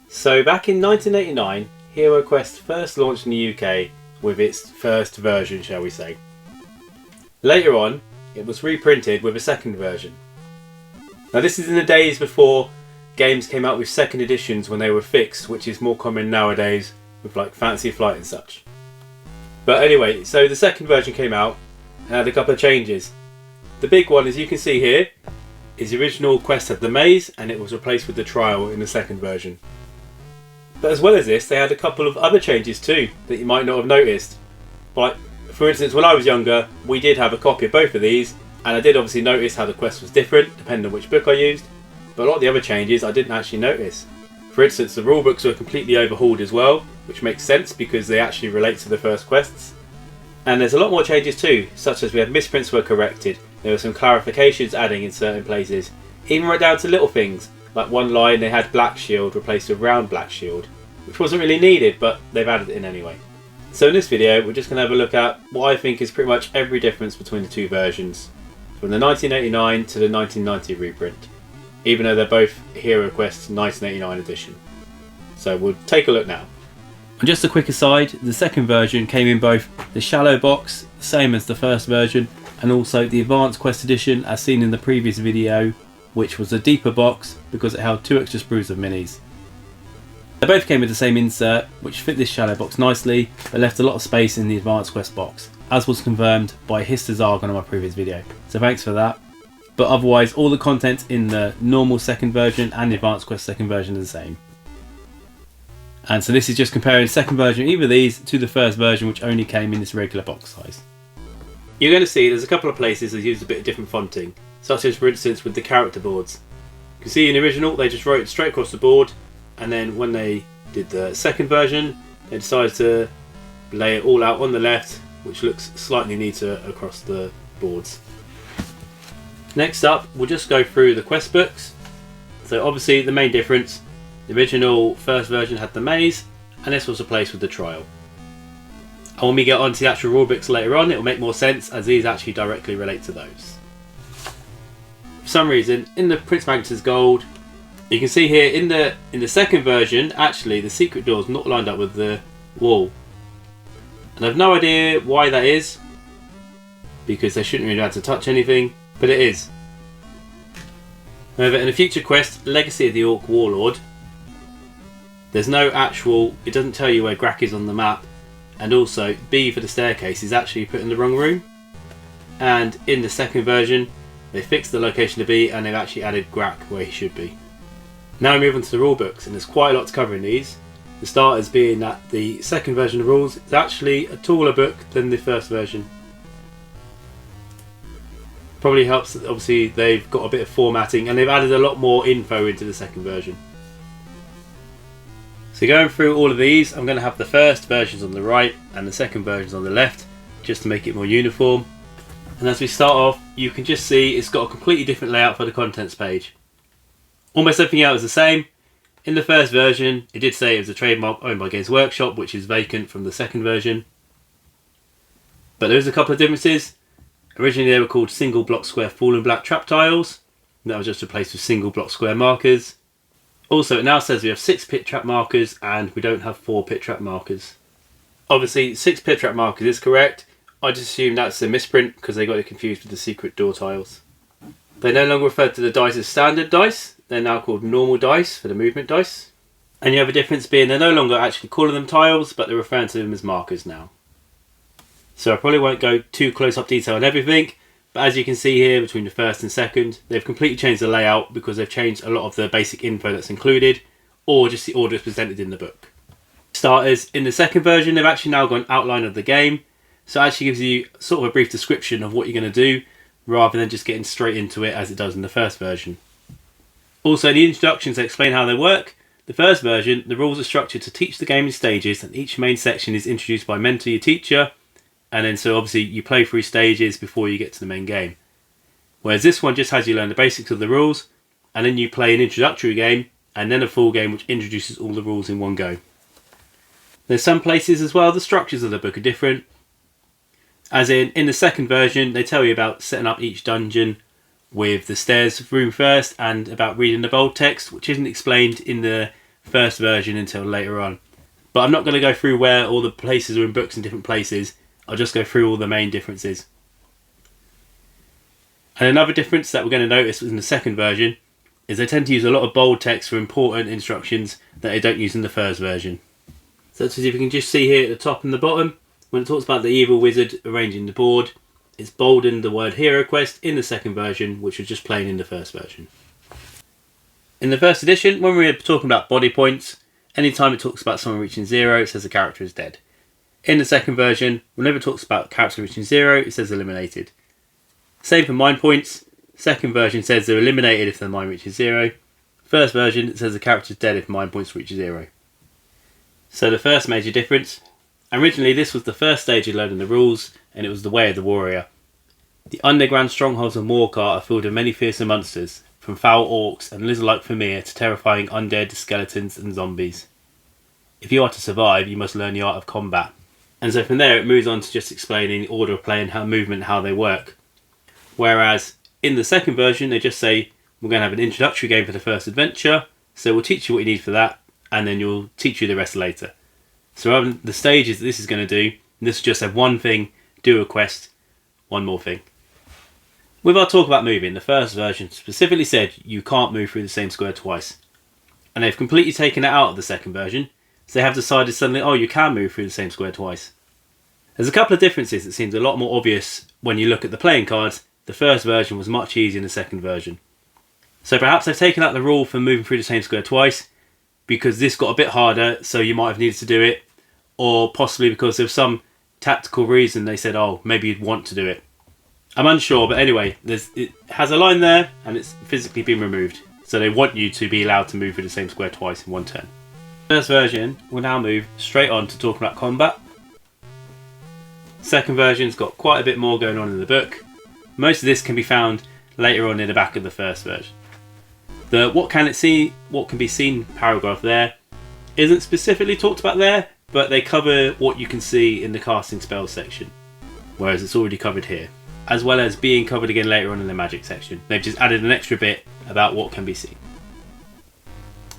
So back in 1989, Heroquest first launched in the UK with its first version, shall we say. Later on, it was reprinted with a second version. Now this is in the days before games came out with second editions when they were fixed, which is more common nowadays with like Fantasy Flight and such. But anyway, so the second version came out and had a couple of changes. The big one, as you can see here, is the original quest had the maze and it was replaced with the trial in the second version. But as well as this, they had a couple of other changes too that you might not have noticed. Like, for instance, when I was younger, we did have a copy of both of these, and I did obviously notice how the quest was different depending on which book I used, but a lot of the other changes I didn't actually notice. For instance, the rulebooks were completely overhauled as well, which makes sense because they actually relate to the first quests. And there's a lot more changes too, such as we had misprints were corrected, there were some clarifications adding in certain places, even right down to little things, like one line they had black shield replaced with round black shield, which wasn't really needed, but they've added it in anyway. So in this video, we're just going to have a look at what I think is pretty much every difference between the two versions, from the 1989 to the 1990 reprint, even though they're both Heroquest 1989 edition. So we'll take a look now. And just a quick aside, the second version came in both the shallow box, same as the first version, and also the advanced quest edition as seen in the previous video, which was a deeper box because it held 2 extra sprues of minis. They both came with the same insert, which fit this shallow box nicely, but left a lot of space in the advanced quest box, as was confirmed by Hister's Argon on my previous video, so thanks for that. But otherwise, all the content in the normal second version and the advanced quest second version are the same. And so this is just comparing second version of either of these to the first version, which only came in this regular box size. You're going to see there's a couple of places that use a bit of different fonting, such as for instance with the character boards. You can see in the original they just wrote it straight across the board, and then when they did the second version they decided to lay it all out on the left, which looks slightly neater across the boards. Next up, we'll just go through the quest books. So obviously the main difference, the original first version had the maze and this was replaced with the trial. And when we get onto the actual rulebooks later on, it will make more sense as these actually directly relate to those. For some reason, in the Prince Magnus's Gold, you can see here in the second version, actually the secret door is not lined up with the wall. And I've no idea why that is, because they shouldn't really have to touch anything, but it is. However, in a future quest, Legacy of the Orc Warlord, there's no actual, it doesn't tell you where Grak is on the map, and also B for the staircase is actually put in the wrong room. And in the second version, they fixed the location to B and they've actually added Grak where he should be. Now we move on to the rulebooks, and there's quite a lot to cover in these. The starters being that the second version of rules is actually a taller book than the first version. Probably helps that obviously they've got a bit of formatting and they've added a lot more info into the second version. So going through all of these, I'm going to have the first versions on the right and the second versions on the left, just to make it more uniform. And as we start off, you can just see it's got a completely different layout for the contents page. Almost everything else is the same. In the first version, it did say it was a trademark owned by Games Workshop, which is vacant from the second version. But there's a couple of differences. Originally they were called single block square fallen black trap tiles. And that was just replaced with single block square markers. Also, it now says we have 6 pit trap markers and we don't have 4 pit trap markers. Obviously, 6 pit trap markers is correct. I just assume that's a misprint because they got it confused with the secret door tiles. They no longer refer to the dice as standard dice. They're now called normal dice for the movement dice. And you have a difference being they're no longer actually calling them tiles, but they're referring to them as markers now. So I probably won't go too close up detail on everything, but as you can see here between the first and second, they've completely changed the layout because they've changed a lot of the basic info that's included, or just the order it's presented in the book. Starters, in the second version, they've actually now got an outline of the game, so it actually gives you sort of a brief description of what you're going to do, rather than just getting straight into it as it does in the first version. Also, in the introductions they explain how they work. The first version, the rules are structured to teach the game in stages, and each main section is introduced by mentor your teacher, and then so obviously you play through stages before you get to the main game. Whereas this one just has you learn the basics of the rules, and then you play an introductory game, and then a full game which introduces all the rules in one go. There's some places as well, the structures of the book are different. As in the second version, they tell you about setting up each dungeon with the stairs room first, and about reading the bold text, which isn't explained in the first version until later on. But I'm not going to go through where all the places are in books in different places. I'll just go through all the main differences. And another difference that we're going to notice in the second version is they tend to use a lot of bold text for important instructions that they don't use in the first version. So as if you can just see here at the top and the bottom, when it talks about the evil wizard arranging the board, it's boldened the word Heroquest in the second version, which was just plain in the first version. In the first edition, when we were talking about body points, anytime it talks about someone reaching 0, it says the character is dead. In the second version, whenever it talks about character reaching 0, it says eliminated. Same for mind points. Second version says they're eliminated if their mind reaches 0. First version, it says the character is dead if mind points reach 0. So the first major difference. Originally, this was the first stage of learning the rules, and it was the way of the warrior. The underground strongholds of Morcar are filled with many fearsome monsters, from foul orcs and lizard-like Vermeer to terrifying undead, skeletons and zombies. If you are to survive, you must learn the art of combat. And so from there it moves on to just explaining the order of play and how movement, how they work. Whereas in the second version they just say, we're going to have an introductory game for the first adventure, so we'll teach you what you need for that, and then you'll teach you the rest later. So rather than the stages that this is going to do, this will just have one thing, do a quest, one more thing. With our talk about moving, the first version specifically said you can't move through the same square twice. And they've completely taken it out of the second version, so they have decided suddenly, oh, you can move through the same square twice. There's a couple of differences that seems a lot more obvious when you look at the playing cards. The first version was much easier than the second version. So perhaps they've taken out the rule for moving through the same square twice because this got a bit harder, so you might have needed to do it, or possibly because of some tactical reason they said, oh, maybe you'd want to do it. I'm unsure, but anyway, it has a line there and it's physically been removed. So they want you to be allowed to move through the same square twice in one turn. First version will now move straight on to talking about combat. Second version's got quite a bit more going on in the book. Most of this can be found later on in the back of the first version. The what can be seen paragraph there isn't specifically talked about there, but they cover what you can see in the casting spells section, whereas it's already covered here, as well as being covered again later on in the magic section. They've just added an extra bit about what can be seen.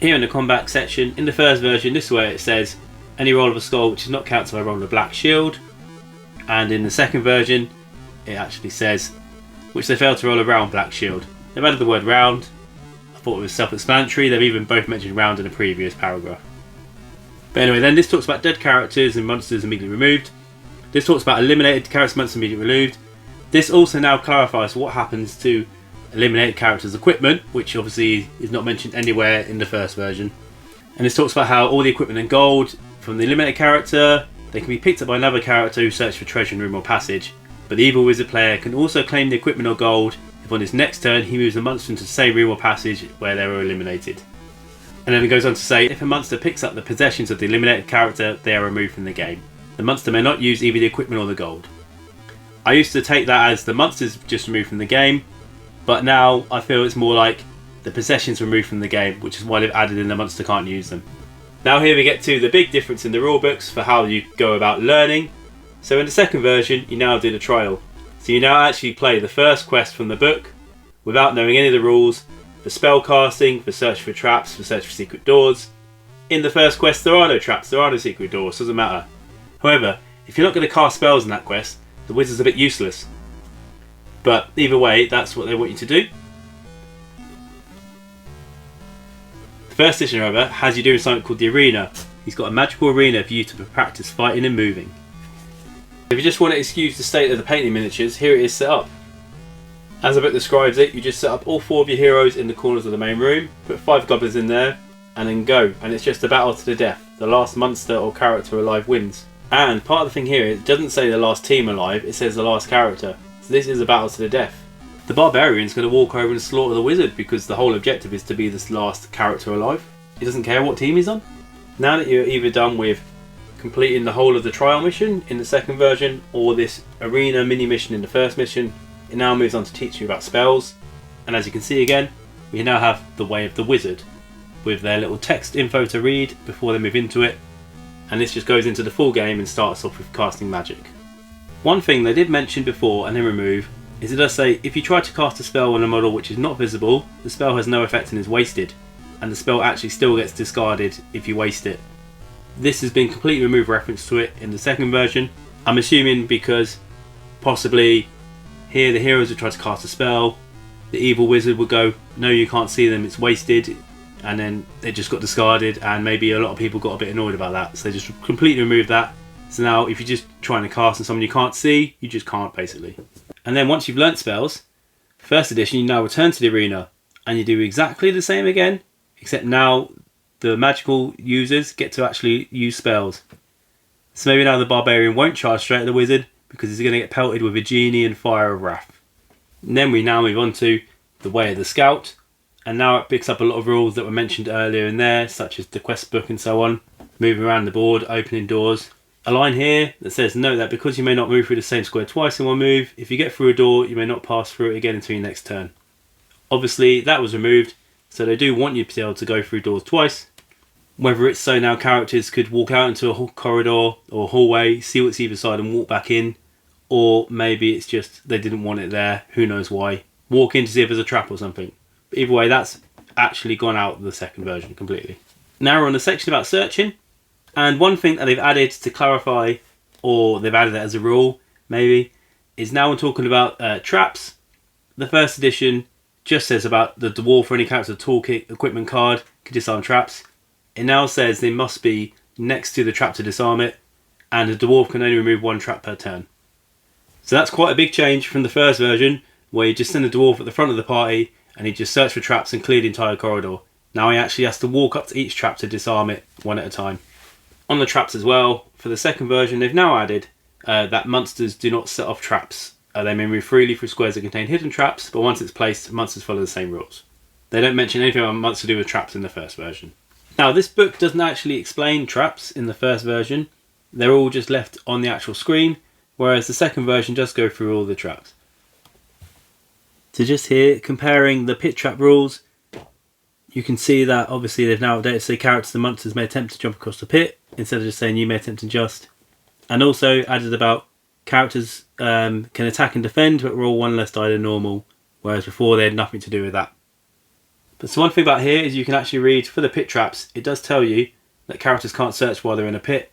Here in the combat section, in the first version, this is where it says any roll of a skull which is not counted by rolling a black shield, and in the second version it actually says which they failed to roll a round black shield. They've added the word round. I thought it was self-explanatory. They've even both mentioned round in a previous paragraph. But anyway, then this talks about dead characters and monsters immediately removed. This talks about eliminated characters, monsters immediately removed. This also now clarifies what happens to eliminated characters' equipment, which obviously is not mentioned anywhere in the first version. And this talks about how all the equipment and gold from the eliminated character, they can be picked up by another character who searches for treasure in room or passage. But the evil wizard player can also claim the equipment or gold if on his next turn he moves a monster into the same room or passage where they were eliminated. And then it goes on to say, if a monster picks up the possessions of the eliminated character, they are removed from the game. The monster may not use either the equipment or the gold. I used to take that as the monster's just removed from the game, but now I feel it's more like the possessions removed from the game, which is why they've added in the monster can't use them. Now here we get to the big difference in the rulebooks for how you go about learning. So in the second version, you now do the trial. So you now actually play the first quest from the book without knowing any of the rules for spell casting, for search for traps, for search for secret doors. In the first quest there are no traps, there are no secret doors, doesn't matter. However, if you're not going to cast spells in that quest, the wizard's a bit useless. But either way, that's what they want you to do. The first edition, however, has you doing something called the arena. He's got a magical arena for you to practice fighting and moving. If you just want to excuse the state of the painting miniatures, here it is set up. As the book describes it, you just set up all 4 of your heroes in the corners of the main room, put 5 goblins in there, and then go. And it's just a battle to the death. The last monster or character alive wins. And part of the thing here, it doesn't say the last team alive, it says the last character. So this is a battle to the death. The barbarian's going to walk over and slaughter the wizard because the whole objective is to be this last character alive. He doesn't care what team he's on. Now that you're either done with completing the whole of the trial mission in the second version or this arena mini mission in the first mission, it now moves on to teach you about spells. And as you can see again, we now have the way of the wizard with their little text info to read before they move into it. And this just goes into the full game and starts off with casting magic. One thing they did mention before and then remove is it does say if you try to cast a spell on a model which is not visible, the spell has no effect and is wasted. and the spell actually still gets discarded if you waste it. This has been completely removed reference to it in the second version. I'm assuming because possibly here the heroes would try to cast a spell, the evil wizard would go, no, you can't see them, it's wasted, and then it just got discarded, and maybe a lot of people got a bit annoyed about that, so they just completely removed that. So now if you're just trying to cast on someone you can't see, you just can't basically. And then once you've learnt spells, first edition, you now return to the arena and you do exactly the same again, except now the magical users get to actually use spells. So maybe now the barbarian won't charge straight at the wizard because he's going to get pelted with a genie and fire of wrath. And then we now move on to the way of the scout, and now it picks up a lot of rules that were mentioned earlier in there, such as the quest book and so on, moving around the board, opening doors. A line here that says, note that because you may not move through the same square twice in one move, if you get through a door, you may not pass through it again until your next turn. Obviously, that was removed, so they do want you to be able to go through doors twice. Whether it's so now characters could walk out into a corridor or hallway, see what's either side and walk back in, or maybe it's just they didn't want it there, who knows why. Walk in to see if there's a trap or something. But either way, that's actually gone out of the second version completely. Now we're on the section about searching. And one thing that they've added to clarify, or they've added it as a rule, maybe, is now we're talking about traps. The first edition just says about the dwarf or any character toolkit equipment card can disarm traps. It now says they must be next to the trap to disarm it, and the dwarf can only remove one trap per turn. So that's quite a big change from the first version, where you just send a dwarf at the front of the party and he just search for traps and clear the entire corridor. Now he actually has to walk up to each trap to disarm it one at a time. On the traps as well, for the second version, they've now added that monsters do not set off traps. They may move freely through squares that contain hidden traps, but once it's placed, monsters follow the same rules. They don't mention anything about monsters to do with traps in the first version. Now, this book doesn't actually explain traps in the first version. They're all just left on the actual screen, whereas the second version does go through all the traps. So just here, comparing the pit trap rules, you can see that obviously they've now updated to say characters and monsters may attempt to jump across the pit, instead of just saying you may attempt to just. And also added about characters can attack and defend, but roll one less die than normal, whereas before they had nothing to do with that. But so one thing about here is you can actually read, for the pit traps, it does tell you that characters can't search while they're in a pit.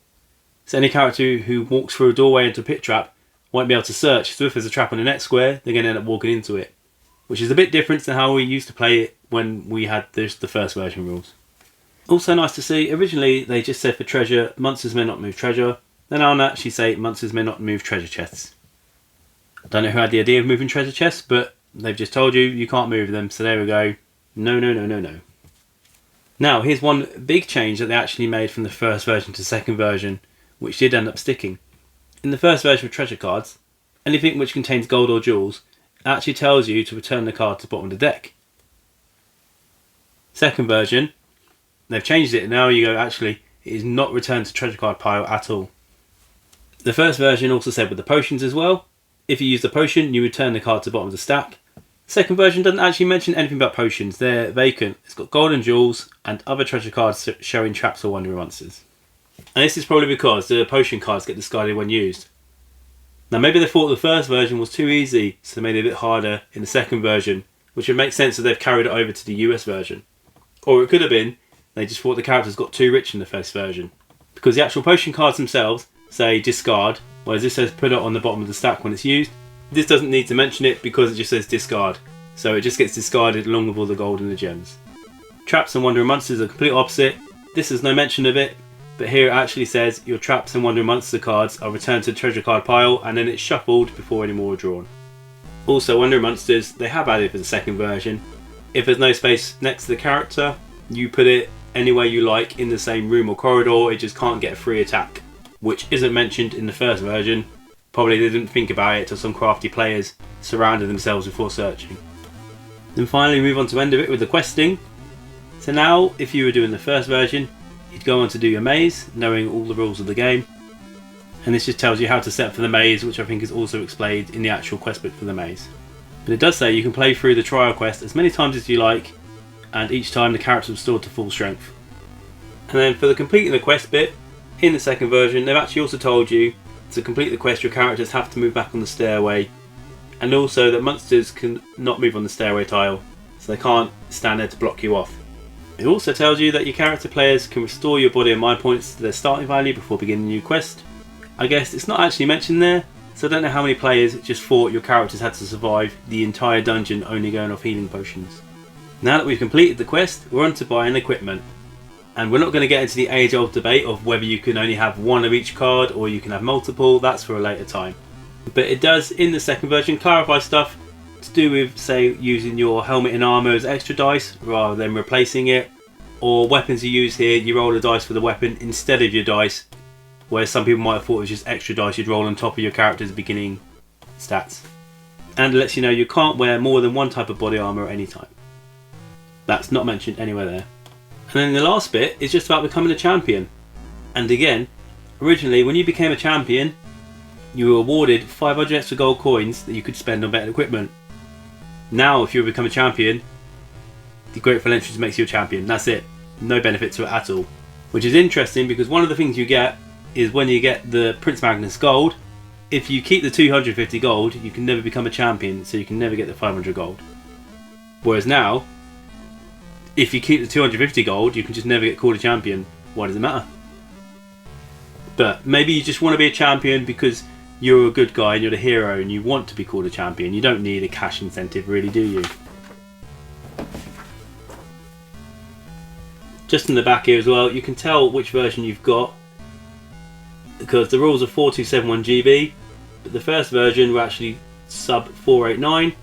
So any character who walks through a doorway into a pit trap won't be able to search, so if there's a trap on the next square, they're going to end up walking into it. Which is a bit different than how we used to play it when we had the first version rules. Also nice to see, originally they just said for treasure, monsters may not move treasure. Then I'll actually say monsters may not move treasure chests. I don't know who had the idea of moving treasure chests, but they've just told you can't move them, so there we go. No, no, no, no, no. Now, here's one big change that they actually made from the first version to the second version, which did end up sticking. In the first version of treasure cards, anything which contains gold or jewels actually tells you to return the card to the bottom of the deck. Second version, they've changed it, and now you go, actually, it is not returned to treasure card pile at all. The first version also said with the potions as well, if you use the potion, you return the card to the bottom of the stack. Second version doesn't actually mention anything about potions, they're vacant. It's got gold and jewels and other treasure cards showing traps or wandering monsters. And this is probably because the potion cards get discarded when used. Now maybe they thought the first version was too easy, so they made it a bit harder in the second version, which would make sense if they've carried it over to the US version. Or it could have been they just thought the characters got too rich in the first version. Because the actual potion cards themselves say discard, whereas this says put it on the bottom of the stack when it's used. This doesn't need to mention it because it just says discard, so it just gets discarded along with all the gold and the gems. Traps and wandering monsters are complete opposite. This has no mention of it, but here it actually says your traps and wandering monster cards are returned to the treasure card pile and then it's shuffled before any more are drawn. Also, wandering monsters, they have added for the second version. If there's no space next to the character, you put it anywhere you like in the same room or corridor, it just can't get a free attack, which isn't mentioned in the first version. Probably they didn't think about it till some crafty players surrounded themselves before searching. Then finally move on to end of it with the questing. So now, if you were doing the first version, you'd go on to do your maze, knowing all the rules of the game. And this just tells you how to set for the maze, which I think is also explained in the actual quest book for the maze. But it does say you can play through the trial quest as many times as you like, and each time the character is restored to full strength. And then for the completing the quest bit, in the second version, they've actually also told you to complete the quest, your characters have to move back on the stairway, and also that monsters can not move on the stairway tile, so they can't stand there to block you off. It also tells you that your character players can restore your body and mind points to their starting value before beginning a new quest. I guess it's not actually mentioned there, so I don't know how many players just thought your characters had to survive the entire dungeon only going off healing potions. Now that we've completed the quest, we're on to buying equipment. And we're not going to get into the age-old debate of whether you can only have one of each card or you can have multiple. That's for a later time. But it does, in the second version, clarify stuff to do with, say, using your helmet and armour as extra dice rather than replacing it, or weapons you use here, you roll a dice for the weapon instead of your dice, whereas some people might have thought it was just extra dice you'd roll on top of your character's beginning stats. And it lets you know you can't wear more than one type of body armour at any time. That's not mentioned anywhere there. And then the last bit is just about becoming a champion. And again, originally when you became a champion, you were awarded 500 extra gold coins that you could spend on better equipment. Now if you become a champion, the Grateful Entrance makes you a champion. That's it. No benefit to it at all. Which is interesting because one of the things you get is when you get the Prince Magnus gold, if you keep the 250 gold, you can never become a champion, so you can never get the 500 gold. Whereas now, if you keep the 250 gold, you can just never get called a champion. Why does it matter? But maybe you just want to be a champion because you're a good guy and you're the hero and you want to be called a champion. You don't need a cash incentive, really, do you? Just in the back here as well, you can tell which version you've got because the rules are 4271 GB, but the first version were actually sub 489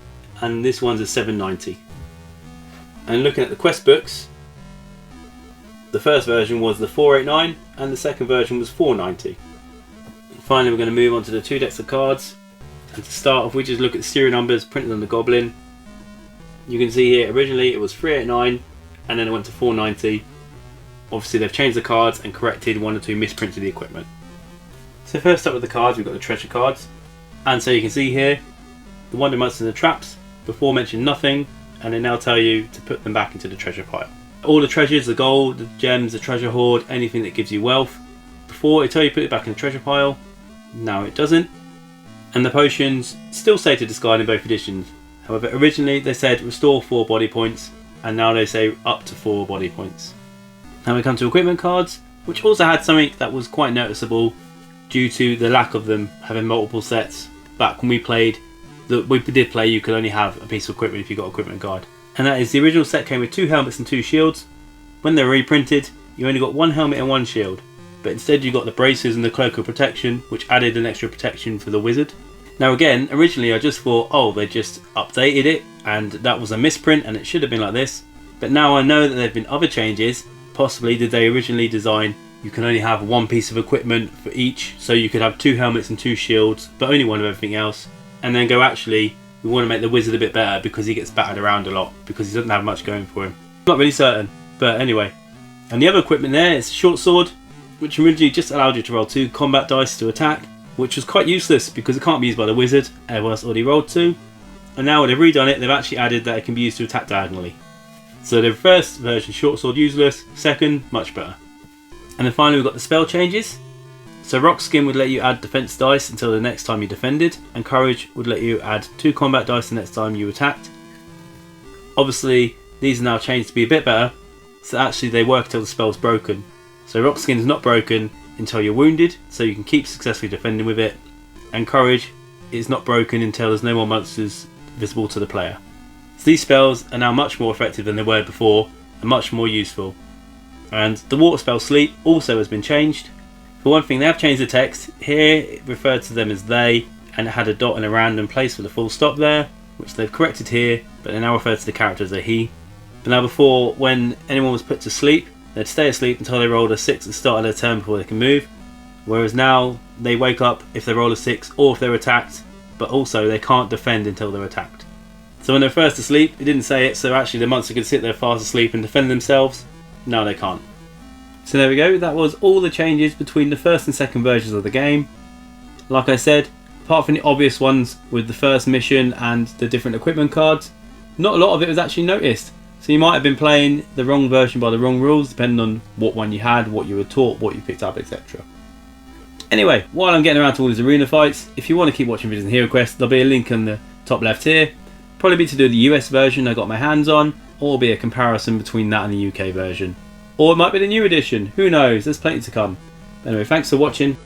and this one's a 790. And looking at the quest books, the first version was the 489 and the second version was 490. And finally we're going to move on to the two decks of cards, and to start off we just look at the serial numbers printed on the Goblin. You can see here originally it was 389 and then it went to 490. Obviously they've changed the cards and corrected one or two misprints of the equipment. So first up with the cards, we've got the treasure cards, and so you can see here the Wonder Monsters and the Traps before mentioned nothing, and they now tell you to put them back into the treasure pile. All the treasures, the gold, the gems, the treasure hoard, anything that gives you wealth, before it tell you to put it back in the treasure pile, now it doesn't. And the potions still say to discard in both editions. However, originally they said restore 4 body points, and now they say up to 4 body points. Now we come to equipment cards, which also had something that was quite noticeable due to the lack of them having multiple sets. Back when we did play, you could only have a piece of equipment if you got an equipment card. And that is the original set came with 2 helmets and 2 shields. When they were reprinted, you only got 1 helmet and 1 shield. But instead you got the braces and the cloak of protection, which added an extra protection for the wizard. Now again, originally I just thought, oh, they just updated it and that was a misprint and it should have been like this. But now I know that there have been other changes. Possibly did they originally design you can only have 1 piece of equipment for each, so you could have 2 helmets and 2 shields, but only 1 of everything else. And then go, actually, we want to make the wizard a bit better because he gets battered around a lot, because he doesn't have much going for him. Not really certain, but anyway. And the other equipment there is a short sword, which originally just allowed you to roll 2 combat dice to attack, which was quite useless because it can't be used by the wizard, everyone else already rolled 2. And now when they've redone it, they've actually added that it can be used to attack diagonally. So the first version, short sword useless, second, much better. And then finally we've got the spell changes. So Rock Skin would let you add defense dice until the next time you defended, and Courage would let you add 2 combat dice the next time you attacked. Obviously these are now changed to be a bit better, so actually they work until the spell's broken. So Rock Skin is not broken until you're wounded, so you can keep successfully defending with it, and Courage is not broken until there's no more monsters visible to the player. So these spells are now much more effective than they were before, and much more useful. And the water spell Sleep also has been changed. For one thing, they have changed the text. Here it referred to them as they, and it had a dot in a random place with a full stop there, which they've corrected here, but they now refer to the character as a he. But now before, when anyone was put to sleep, they'd stay asleep until they rolled a 6 at the start of their turn before they can move. Whereas now, they wake up if they roll a 6 or if they're attacked, but also they can't defend until they're attacked. So when they're first asleep, it didn't say it, so actually the monster could sit there fast asleep and defend themselves. Now they can't. So there we go, that was all the changes between the first and second versions of the game. Like I said, apart from the obvious ones with the first mission and the different equipment cards, not a lot of it was actually noticed. So you might have been playing the wrong version by the wrong rules, depending on what one you had, what you were taught, what you picked up, etc. Anyway, while I'm getting around to all these arena fights, if you want to keep watching videos in HeroQuest, there'll be a link on the top left here. Probably be to do the US version I got my hands on, or be a comparison between that and the UK version. Or it might be the new edition, who knows, there's plenty to come. Anyway, thanks for watching.